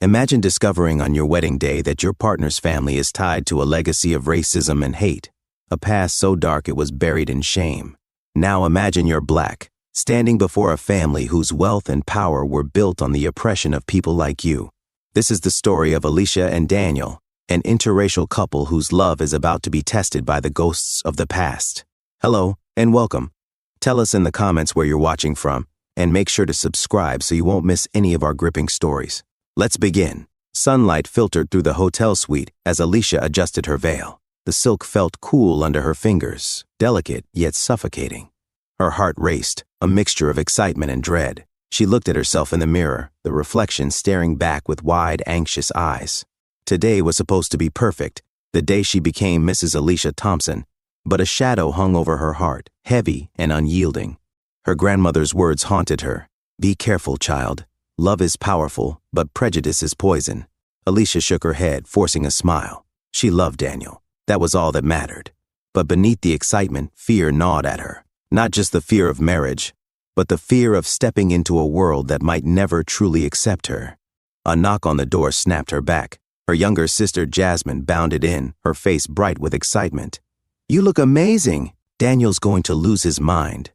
Imagine discovering on your wedding day that your partner's family is tied to a legacy of racism and hate, a past so dark it was buried in shame. Now imagine you're Black, standing before a family whose wealth and power were built on the oppression of people like you. This is the story of Alicia and Daniel, an interracial couple whose love is about to be tested by the ghosts of the past. Hello, and welcome. Tell us in the comments where you're watching from, and make sure to subscribe so you won't miss any of our gripping stories. Let's begin. Sunlight filtered through the hotel suite as Alicia adjusted her veil. The silk felt cool under her fingers, delicate yet suffocating. Her heart raced, a mixture of excitement and dread. She looked at herself in the mirror, the reflection staring back with wide, anxious eyes. Today was supposed to be perfect, the day she became Mrs. Alicia Thompson, but a shadow hung over her heart, heavy and unyielding. Her grandmother's words haunted her. "Be careful, child. Love is powerful, but prejudice is poison." Alicia shook her head, forcing a smile. She loved Daniel. That was all that mattered. But beneath the excitement, fear gnawed at her. Not just the fear of marriage, but the fear of stepping into a world that might never truly accept her. A knock on the door snapped her back. Her younger sister Jasmine bounded in, her face bright with excitement. "You look amazing. Daniel's going to lose his mind."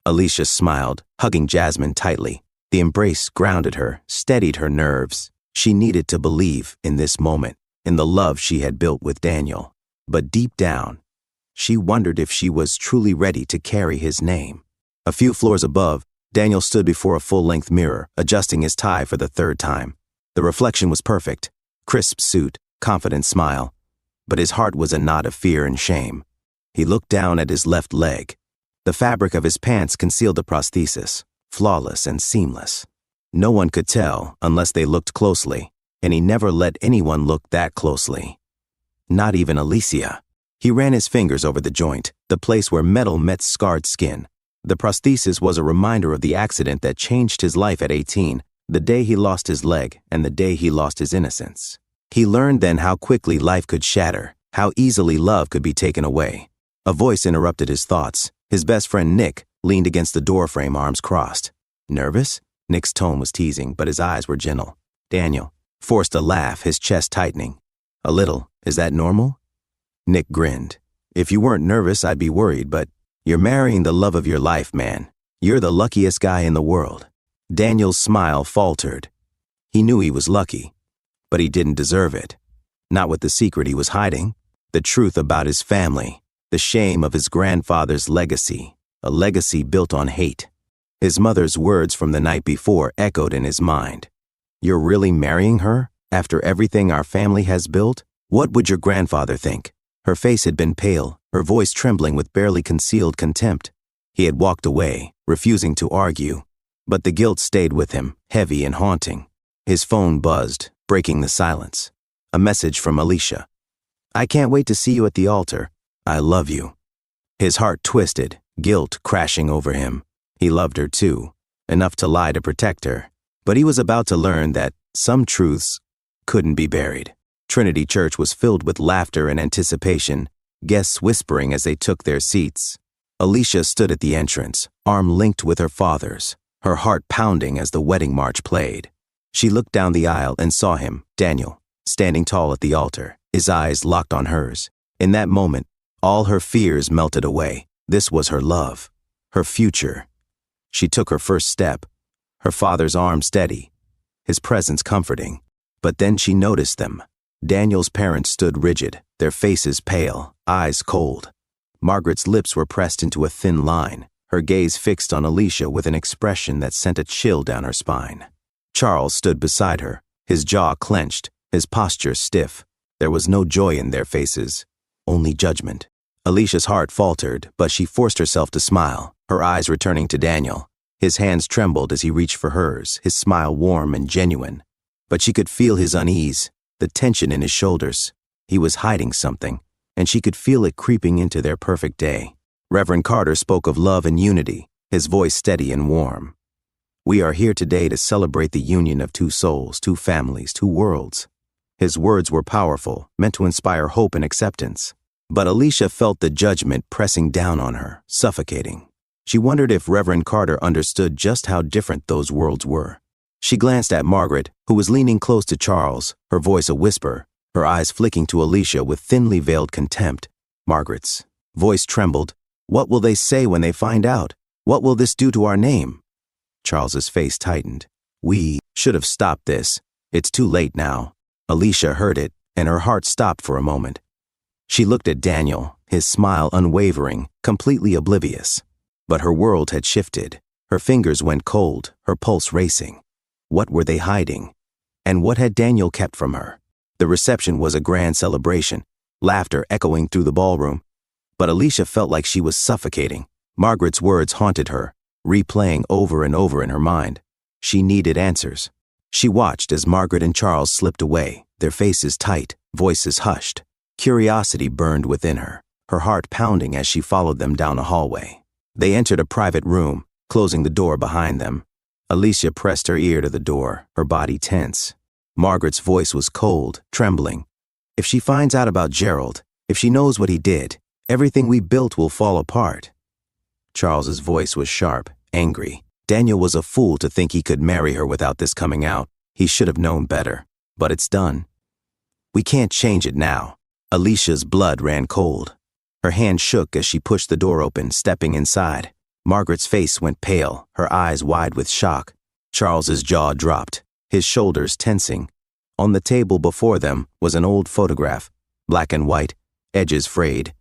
Alicia smiled, hugging Jasmine tightly. The embrace grounded her, steadied her nerves. She needed to believe in this moment, in the love she had built with Daniel. But deep down, she wondered if she was truly ready to carry his name. A few floors above, Daniel stood before a full-length mirror, adjusting his tie for the third time. The reflection was perfect. Crisp suit, confident smile. But his heart was a knot of fear and shame. He looked down at his left leg. The fabric of his pants concealed the prosthesis, flawless and seamless. No one could tell unless they looked closely, and he never let anyone look that closely. Not even Alicia. He ran his fingers over the joint, the place where metal met scarred skin. The prosthesis was a reminder of the accident that changed his life at 18, the day he lost his leg and the day he lost his innocence. He learned then how quickly life could shatter, how easily love could be taken away. A voice interrupted his thoughts. His best friend Nick leaned against the doorframe, arms crossed. "Nervous?" Nick's tone was teasing, but his eyes were gentle. Daniel forced a laugh, his chest tightening. "A little. Is that normal?" Nick grinned. "If you weren't nervous, I'd be worried, but you're marrying the love of your life, man. You're the luckiest guy in the world." Daniel's smile faltered. He knew he was lucky, but he didn't deserve it. Not with the secret he was hiding, the truth about his family, the shame of his grandfather's legacy, a legacy built on hate. His mother's words from the night before echoed in his mind. "You're really marrying her, after everything our family has built? What would your grandfather think?" Her face had been pale, her voice trembling with barely concealed contempt. He had walked away, refusing to argue, but the guilt stayed with him, heavy and haunting. His phone buzzed, breaking the silence. A message from Alicia. "I can't wait to see you at the altar. I love you." His heart twisted, guilt crashing over him. He loved her too, enough to lie to protect her. But he was about to learn that some truths couldn't be buried. Trinity Church was filled with laughter and anticipation, guests whispering as they took their seats. Alicia stood at the entrance, arm linked with her father's, her heart pounding as the wedding march played. She looked down the aisle and saw him, Daniel, standing tall at the altar, his eyes locked on hers. In that moment, all her fears melted away. This was her love, her future. She took her first step, her father's arm steady, his presence comforting. But then she noticed them. Daniel's parents stood rigid, their faces pale, eyes cold. Margaret's lips were pressed into a thin line, her gaze fixed on Alicia with an expression that sent a chill down her spine. Charles stood beside her, his jaw clenched, his posture stiff. There was no joy in their faces, only judgment. Alicia's heart faltered, but she forced herself to smile, her eyes returning to Daniel. His hands trembled as he reached for hers, his smile warm and genuine. But she could feel his unease, the tension in his shoulders. He was hiding something, and she could feel it creeping into their perfect day. Reverend Carter spoke of love and unity, his voice steady and warm. "We are here today to celebrate the union of two souls, two families, two worlds." His words were powerful, meant to inspire hope and acceptance. But Alicia felt the judgment pressing down on her, suffocating. She wondered if Reverend Carter understood just how different those worlds were. She glanced at Margaret, who was leaning close to Charles, her voice a whisper, her eyes flicking to Alicia with thinly veiled contempt. Margaret's voice trembled. What will they say when they find out? What will this do to our name? Charles's face tightened. We should have stopped this. It's too late now. Alicia heard it, and her heart stopped for a moment. She looked at Daniel, his smile unwavering, completely oblivious. But her world had shifted. Her fingers went cold, her pulse racing. What were they hiding? And what had Daniel kept from her? The reception was a grand celebration, laughter echoing through the ballroom. But Alicia felt like she was suffocating. Margaret's words haunted her, replaying over and over in her mind. She needed answers. She watched as Margaret and Charles slipped away, their faces tight, voices hushed. Curiosity burned within her, her heart pounding as she followed them down a hallway. They entered a private room, closing the door behind them. Alicia pressed her ear to the door, her body tense. Margaret's voice was cold, trembling. If she finds out about Gerald, if she knows what he did, everything we built will fall apart. Charles's voice was sharp, angry. Daniel was a fool to think he could marry her without this coming out. He should have known better. But it's done. We can't change it now. Alicia's blood ran cold. Her hand shook as she pushed the door open, stepping inside. Margaret's face went pale, her eyes wide with shock. Charles's jaw dropped, his shoulders tensing. On the table before them was an old photograph, black and white, edges frayed.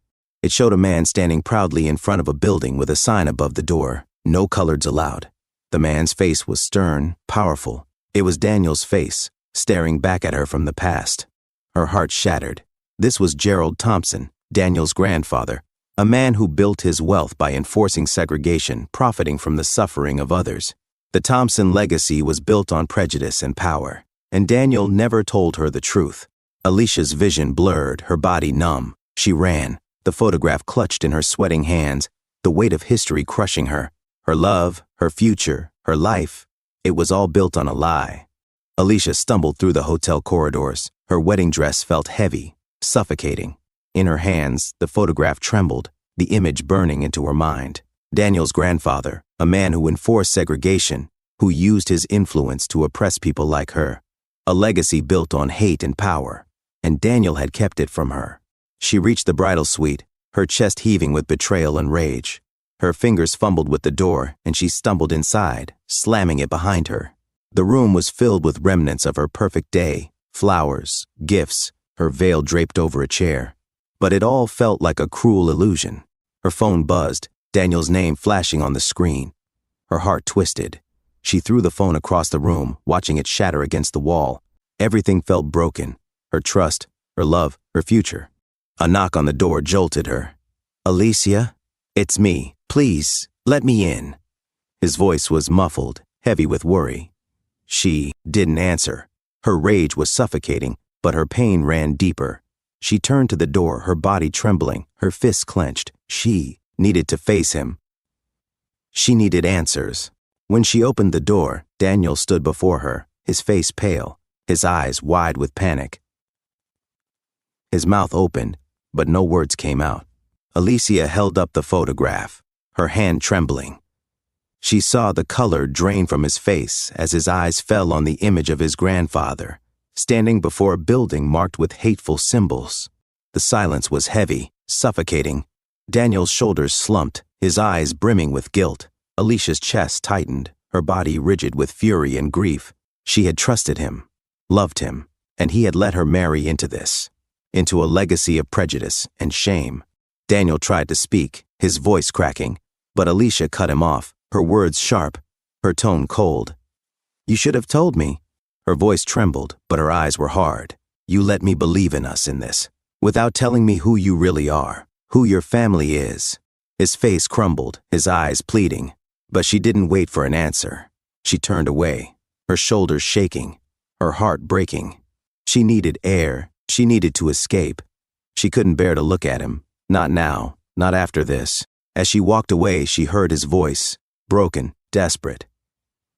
It showed a man standing proudly in front of a building with a sign above the door, "No coloreds allowed." The man's face was stern, powerful. It was Daniel's face, staring back at her from the past. Her heart shattered. This was Gerald Thompson, Daniel's grandfather, a man who built his wealth by enforcing segregation, profiting from the suffering of others. The Thompson legacy was built on prejudice and power, and Daniel never told her the truth. Alicia's vision blurred, her body numb. She ran, the photograph clutched in her sweating hands, the weight of history crushing her. Her love, her future, her life, it was all built on a lie. Alicia stumbled through the hotel corridors. Her wedding dress felt heavy, suffocating. In her hands, the photograph trembled, the image burning into her mind. Daniel's grandfather, a man who enforced segregation, who used his influence to oppress people like her. A legacy built on hate and power, and Daniel had kept it from her. She reached the bridal suite, her chest heaving with betrayal and rage. Her fingers fumbled with the door, and she stumbled inside, slamming it behind her. The room was filled with remnants of her perfect day, flowers, gifts, her veil draped over a chair. But it all felt like a cruel illusion. Her phone buzzed, Daniel's name flashing on the screen. Her heart twisted. She threw the phone across the room, watching it shatter against the wall. Everything felt broken. Her trust, her love, her future. A knock on the door jolted her. "Alicia? It's me. Please, let me in." His voice was muffled, heavy with worry. She didn't answer. Her rage was suffocating, but her pain ran deeper. She turned to the door, her body trembling, her fists clenched. She needed to face him. She needed answers. When she opened the door, Daniel stood before her, his face pale, his eyes wide with panic. His mouth opened, but no words came out. Alicia held up the photograph, her hand trembling. She saw the color drain from his face as his eyes fell on the image of his grandfather, standing before a building marked with hateful symbols. The silence was heavy, suffocating. Daniel's shoulders slumped, his eyes brimming with guilt. Alicia's chest tightened, her body rigid with fury and grief. She had trusted him, loved him, and he had let her marry into this, into a legacy of prejudice and shame. Daniel tried to speak, his voice cracking, but Alicia cut him off, her words sharp, her tone cold. "You should have told me." Her voice trembled, but her eyes were hard. "You let me believe in us in this, without telling me who you really are, who your family is." His face crumbled, his eyes pleading, but she didn't wait for an answer. She turned away, her shoulders shaking, her heart breaking. She needed air, she needed to escape. She couldn't bear to look at him, not now, not after this. As she walked away, she heard his voice, broken, desperate.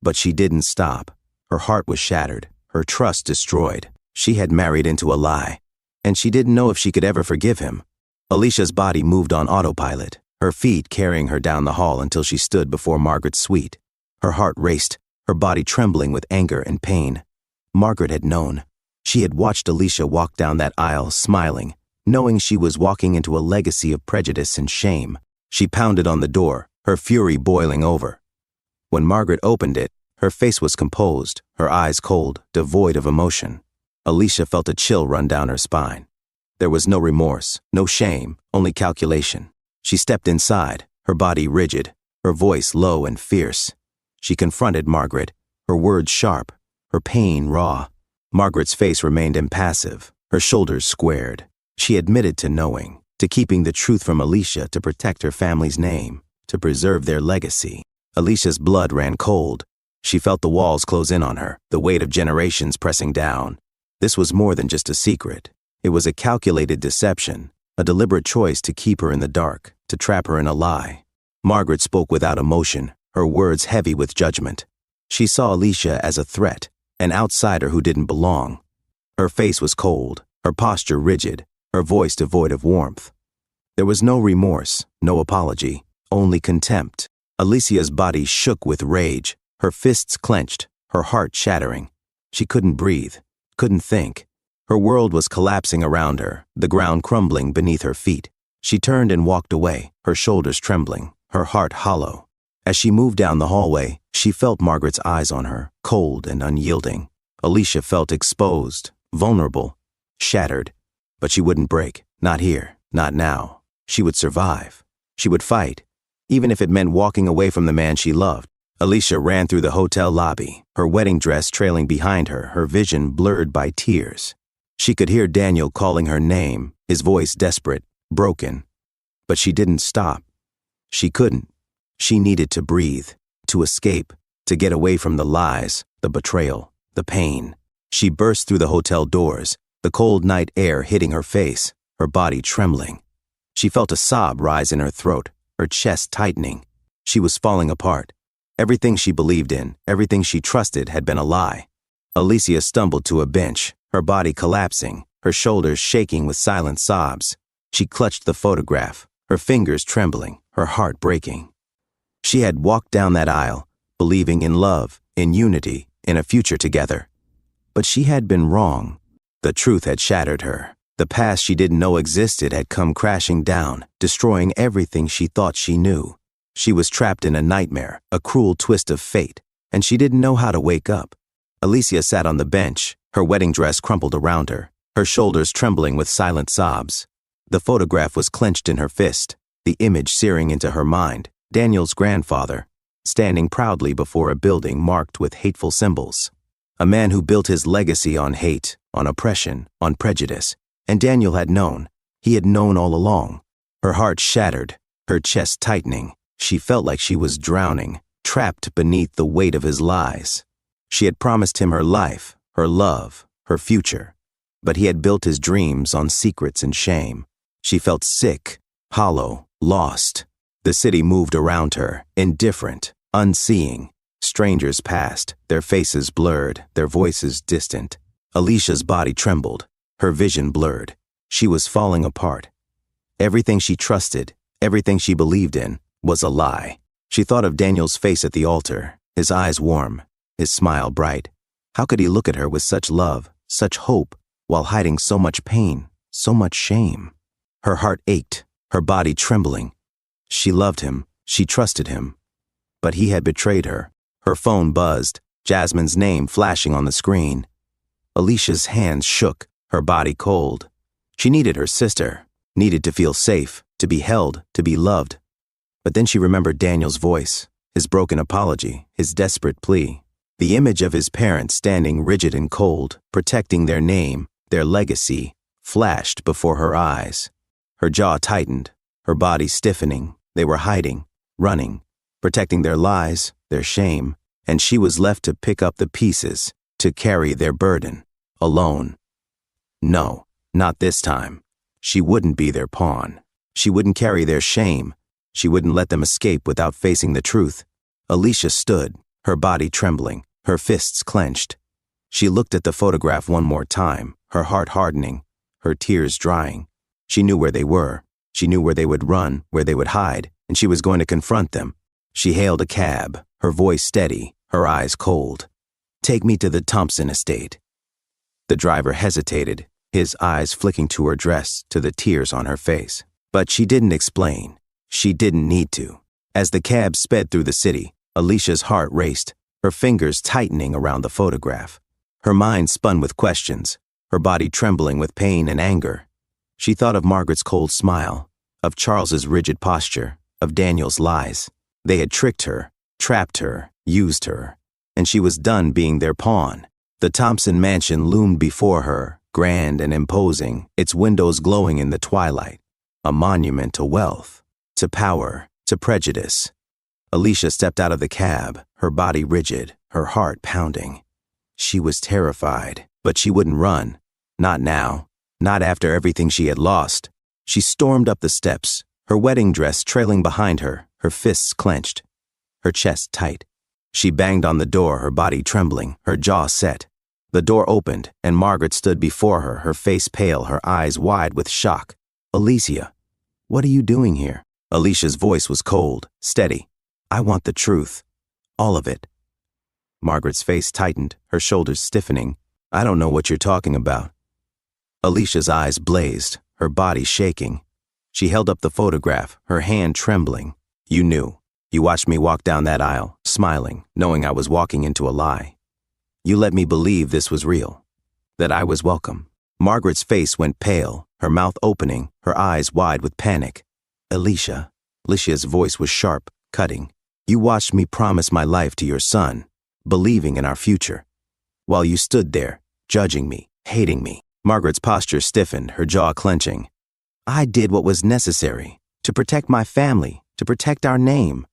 But she didn't stop. Her heart was shattered, her trust destroyed. She had married into a lie, and she didn't know if she could ever forgive him. Alicia's body moved on autopilot, her feet carrying her down the hall until she stood before Margaret's suite. Her heart raced, her body trembling with anger and pain. Margaret had known. She had watched Alicia walk down that aisle smiling, knowing she was walking into a legacy of prejudice and shame. She pounded on the door, her fury boiling over. When Margaret opened it, her face was composed, her eyes cold, devoid of emotion. Alicia felt a chill run down her spine. There was no remorse, no shame, only calculation. She stepped inside, her body rigid, her voice low and fierce. She confronted Margaret, her words sharp, her pain raw. Margaret's face remained impassive, her shoulders squared. She admitted to knowing, to keeping the truth from Alicia to protect her family's name, to preserve their legacy. Alicia's blood ran cold. She felt the walls close in on her, the weight of generations pressing down. This was more than just a secret. It was a calculated deception, a deliberate choice to keep her in the dark, to trap her in a lie. Margaret spoke without emotion, her words heavy with judgment. She saw Alicia as a threat, an outsider who didn't belong. Her face was cold, her posture rigid, her voice devoid of warmth. There was no remorse, no apology, only contempt. Alicia's body shook with rage, her fists clenched, her heart shattering. She couldn't breathe, couldn't think. Her world was collapsing around her, the ground crumbling beneath her feet. She turned and walked away, her shoulders trembling, her heart hollow. As she moved down the hallway, she felt Margaret's eyes on her, cold and unyielding. Alicia felt exposed, vulnerable, shattered. But she wouldn't break, not here, not now. She would survive. She would fight, even if it meant walking away from the man she loved. Alicia ran through the hotel lobby, her wedding dress trailing behind her, her vision blurred by tears. She could hear Daniel calling her name, his voice desperate, broken. But she didn't stop. She couldn't. She needed to breathe, to escape, to get away from the lies, the betrayal, the pain. She burst through the hotel doors, the cold night air hitting her face, her body trembling. She felt a sob rise in her throat, her chest tightening. She was falling apart. Everything she believed in, everything she trusted had been a lie. Alicia stumbled to a bench, her body collapsing, her shoulders shaking with silent sobs. She clutched the photograph, her fingers trembling, her heart breaking. She had walked down that aisle, believing in love, in unity, in a future together. But she had been wrong. The truth had shattered her. The past she didn't know existed had come crashing down, destroying everything she thought she knew. She was trapped in a nightmare, a cruel twist of fate, and she didn't know how to wake up. Alicia sat on the bench, her wedding dress crumpled around her, her shoulders trembling with silent sobs. The photograph was clenched in her fist, the image searing into her mind, Daniel's grandfather, standing proudly before a building marked with hateful symbols. A man who built his legacy on hate, on oppression, on prejudice. And Daniel had known. He had known all along. Her heart shattered, her chest tightening. She felt like she was drowning, trapped beneath the weight of his lies. She had promised him her life, her love, her future. But he had built his dreams on secrets and shame. She felt sick, hollow, lost. The city moved around her, indifferent, unseeing. Strangers passed, their faces blurred, their voices distant. Alicia's body trembled, her vision blurred. She was falling apart. Everything she trusted, everything she believed in, was a lie. She thought of Daniel's face at the altar, his eyes warm, his smile bright. How could he look at her with such love, such hope, while hiding so much pain, so much shame? Her heart ached, her body trembling. She loved him, she trusted him. But he had betrayed her. Her phone buzzed, Jasmine's name flashing on the screen. Alicia's hands shook, her body cold. She needed her sister, needed to feel safe, to be held, to be loved. But then she remembered Daniel's voice, his broken apology, his desperate plea. The image of his parents standing rigid and cold, protecting their name, their legacy, flashed before her eyes. Her jaw tightened, her body stiffening. They were hiding, running, protecting their lies, their shame, and she was left to pick up the pieces, to carry their burden, alone. No, not this time. She wouldn't be their pawn. She wouldn't carry their shame. She wouldn't let them escape without facing the truth. Alicia stood, her body trembling, her fists clenched. She looked at the photograph one more time, her heart hardening, her tears drying. She knew where they were. She knew where they would run, where they would hide, and she was going to confront them. She hailed a cab, her voice steady, her eyes cold. "Take me to the Thompson estate." The driver hesitated, his eyes flicking to her dress, to the tears on her face. But she didn't explain. She didn't need to. As the cab sped through the city, Alicia's heart raced, her fingers tightening around the photograph. Her mind spun with questions, her body trembling with pain and anger. She thought of Margaret's cold smile, of Charles's rigid posture, of Daniel's lies. They had tricked her, trapped her, used her, and she was done being their pawn. The Thompson mansion loomed before her, grand and imposing, its windows glowing in the twilight. A monument to wealth, to power, to prejudice. Alicia stepped out of the cab, her body rigid, her heart pounding. She was terrified, but she wouldn't run. Not now. Not after everything she had lost. She stormed up the steps, her wedding dress trailing behind her, her fists clenched, her chest tight. She banged on the door, her body trembling, her jaw set. The door opened, and Margaret stood before her, her face pale, her eyes wide with shock. "Alicia, what are you doing here?" Alicia's voice was cold, steady. "I want the truth. All of it." Margaret's face tightened, her shoulders stiffening. "I don't know what you're talking about." Alicia's eyes blazed, her body shaking. She held up the photograph, her hand trembling. "You knew. You watched me walk down that aisle, smiling, knowing I was walking into a lie. You let me believe this was real, that I was welcome." Margaret's face went pale, her mouth opening, her eyes wide with panic. "Alicia." Alicia's voice was sharp, cutting. "You watched me promise my life to your son, believing in our future, while you stood there, judging me, hating me." Margaret's posture stiffened, her jaw clenching. "I did what was necessary, to protect my family, to protect our name."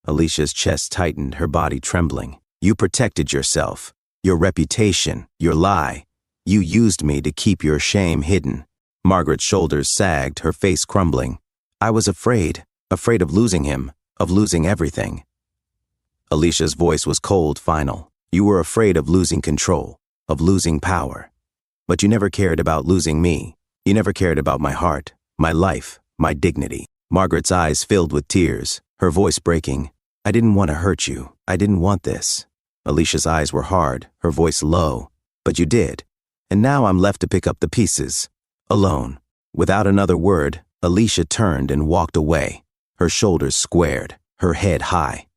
Alicia's chest tightened, her body trembling. "You protected yourself, your reputation, your lie. You used me to keep your shame hidden." Margaret's shoulders sagged, her face crumbling. "I was afraid of losing him, of losing everything." Alicia's voice was cold, final. "You were afraid of losing control, of losing power. But you never cared about losing me. You never cared about my heart, my life, my dignity." Margaret's eyes filled with tears, her voice breaking. "I didn't want to hurt you. I didn't want this." Alicia's eyes were hard, her voice low. "But you did. And now I'm left to pick up the pieces. Alone." Without another word, Alicia turned and walked away, her shoulders squared, her head high.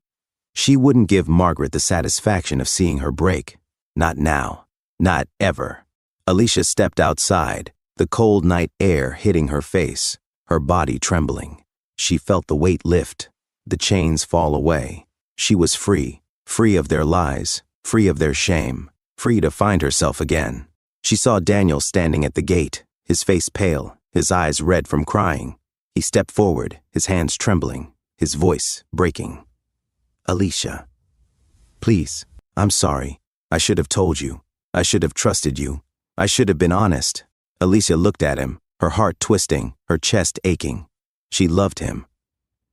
She wouldn't give Margaret the satisfaction of seeing her break. Not now. Not ever. Alicia stepped outside, the cold night air hitting her face, her body trembling. She felt the weight lift, the chains fall away. She was free, free of their lies, free of their shame, free to find herself again. She saw Daniel standing at the gate, his face pale, his eyes red from crying. He stepped forward, his hands trembling, his voice breaking. "Alicia, please, I'm sorry. I should have told you. I should have trusted you. I should have been honest." Alicia looked at him, her heart twisting, her chest aching. She loved him,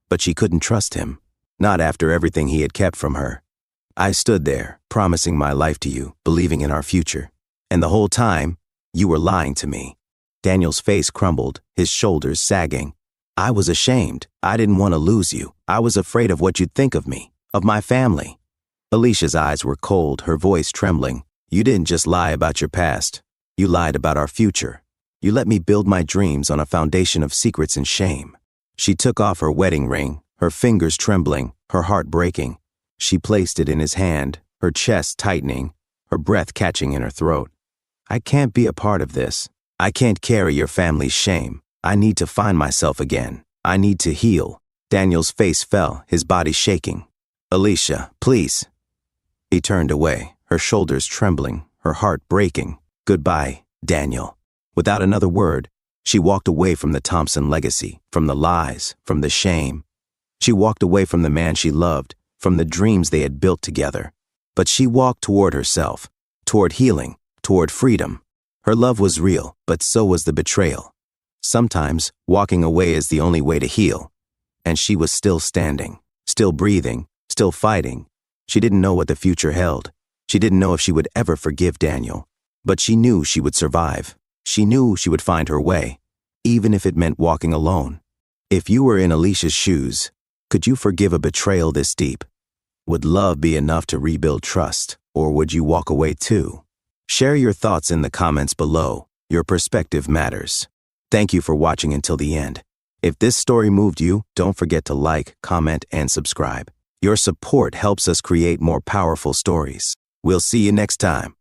but she couldn't trust him, not after everything he had kept from her. "I stood there, promising my life to you, believing in our future. And the whole time, you were lying to me." Daniel's face crumbled, his shoulders sagging. "I was ashamed. I didn't want to lose you. I was afraid of what you'd think of me, of my family." Alicia's eyes were cold, her voice trembling. "You didn't just lie about your past. You lied about our future. You let me build my dreams on a foundation of secrets and shame." She took off her wedding ring, her fingers trembling, her heart breaking. She placed it in his hand, her chest tightening, her breath catching in her throat. "I can't be a part of this. I can't carry your family's shame. I need to find myself again. I need to heal." Daniel's face fell, his body shaking. "Alicia, please." He turned away, her shoulders trembling, her heart breaking. "Goodbye, Daniel." Without another word, she walked away from the Thompson legacy, from the lies, from the shame. She walked away from the man she loved, from the dreams they had built together. But she walked toward herself, toward healing, toward freedom. Her love was real, but so was the betrayal. Sometimes, walking away is the only way to heal. And she was still standing, still breathing, still fighting. She didn't know what the future held. She didn't know if she would ever forgive Daniel. But she knew she would survive. She knew she would find her way, even if it meant walking alone. If you were in Alicia's shoes, could you forgive a betrayal this deep? Would love be enough to rebuild trust, or would you walk away too? Share your thoughts in the comments below. Your perspective matters. Thank you for watching until the end. If this story moved you, don't forget to like, comment, and subscribe. Your support helps us create more powerful stories. We'll see you next time.